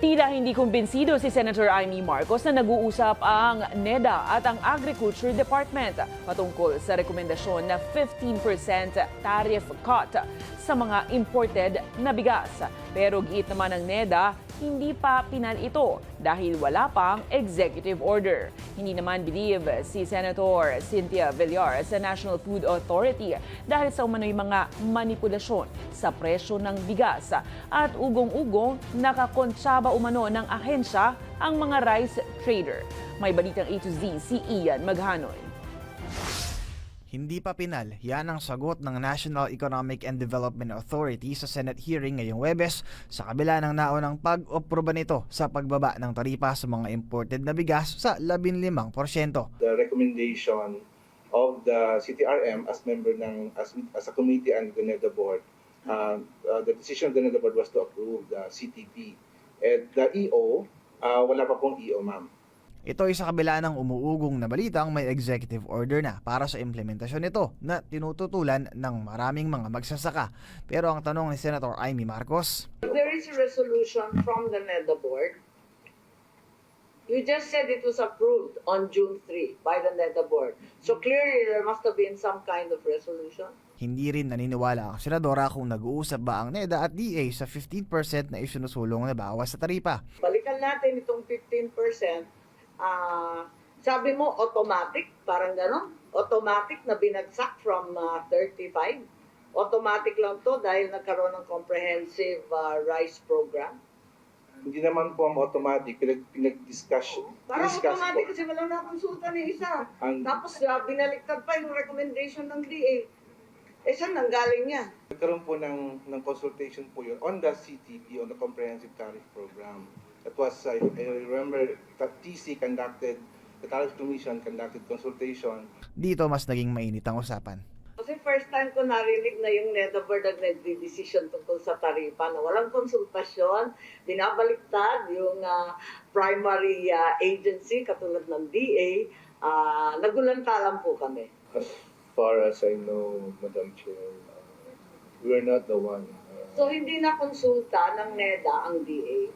Tila hindi kumbinsido si Senator Amy Marcos na nag-uusap ang NEDA at ang Agriculture Department patungkol sa rekomendasyon na 15% tariff cut sa mga imported na bigas. Pero giit naman ng NEDA, hindi pa pinal ito dahil wala pang executive order. Hindi naman believe si Senator Cynthia Villar sa National Food Authority dahil sa umano'y mga manipulasyon sa presyo ng bigas at ugong-ugong nakakontsaba umano ng ahensya ang mga rice trader. May balitang A to Z si Ian Maghanoy. Hindi pa pinal, yan ang sagot ng National Economic and Development Authority sa Senate hearing ngayong Huwebes sa kabila ng naunang pag-aproba nito sa pagbaba ng taripa sa mga imported na bigas sa 15%. The recommendation of the CTRM as member as a committee and the NEDA board, the decision of the NEDA board was to approve the CTP. At the EO, wala pa pong EO, ma'am. Ito ay sa kabila ng umuugong na balitang may executive order na para sa implementasyon nito na tinututulan ng maraming mga magsasaka. Pero ang tanong ni Senator Amy Marcos, there is a resolution from the NEDA board. You just said it was approved on June 3 by the NEDA board. So clearly there must have been some kind of resolution. hindi rin naniniwala ang senadora kung nag-uusap ba ang NEDA at DA sa 15% na isinusulong na bawas sa taripa. Balikan natin itong 15%. Sabi mo automatic, parang gano'n. Automatic na binagsak from 35. Automatic lang to dahil nagkaroon ng comprehensive rice program. Hindi naman po ang automatic, pinag-discuss. Parang discuss automatic po. kasi wala na konsulta ni isa. Ang- Tapos binaliktad pa yung recommendation ng DA. Eh saan nanggaling yan? Nagkaroon po ng consultation po yun on the CTP, on the Comprehensive Tariff Program. That was, I remember, that TC conducted, the Tariff Commission conducted consultation. Dito mas naging mainit ang usapan. Kasi first time ko narinig na yung NEDA board ang nagdi-decision tungkol sa taripa na walang konsultasyon, binabaliktad yung primary agency katulad ng DA, nagulanta lang po kami. As far as I know, Madam Chair, we are not the one. So hindi na konsulta ng NEDA ang DA.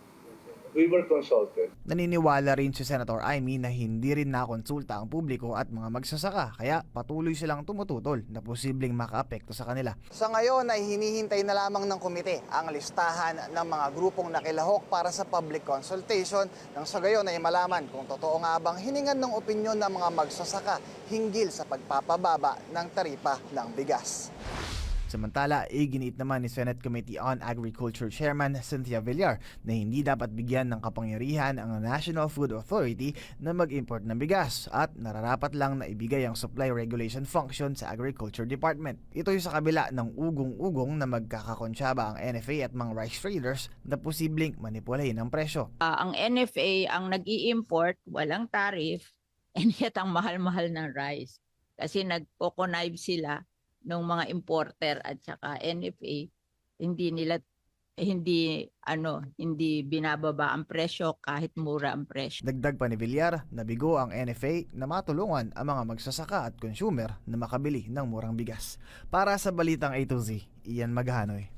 We were consulted. Naniniwala rin si Senator Amy na hindi rin nakonsulta ang publiko at mga magsasaka kaya patuloy silang tumututol na posibleng makaapekto sa kanila. Sa ngayon ay hinihintay na lamang ng komite ang listahan ng mga grupong nakilahok para sa public consultation nang sa gayon ay malaman kung totoo nga bang hiningan ng opinyon ng mga magsasaka hinggil sa pagpapababa ng taripa ng bigas. Samantala, iginiit naman ni Senate Committee on Agriculture Chairman Cynthia Villar na hindi dapat bigyan ng kapangyarihan ang National Food Authority na mag-import ng bigas at nararapat lang na ibigay ang supply regulation function sa Agriculture Department. Ito'y sa kabila ng ugong-ugong na magkakakonsyaba ang NFA at mga rice traders na posibleng manipulahin ang presyo. Ang NFA ang nag-i-import, walang tariff, and yet ang mahal-mahal ng rice. Kasi nagko-connive sila ng mga importer at saka NFA, hindi binababa ang presyo kahit mura ang presyo. Dagdag pa ni Villar, nabigo ang NFA na matulungan ang mga magsasaka at consumer na makabili ng murang bigas. Para sa Balitang A to Z, Ian Maghanoy.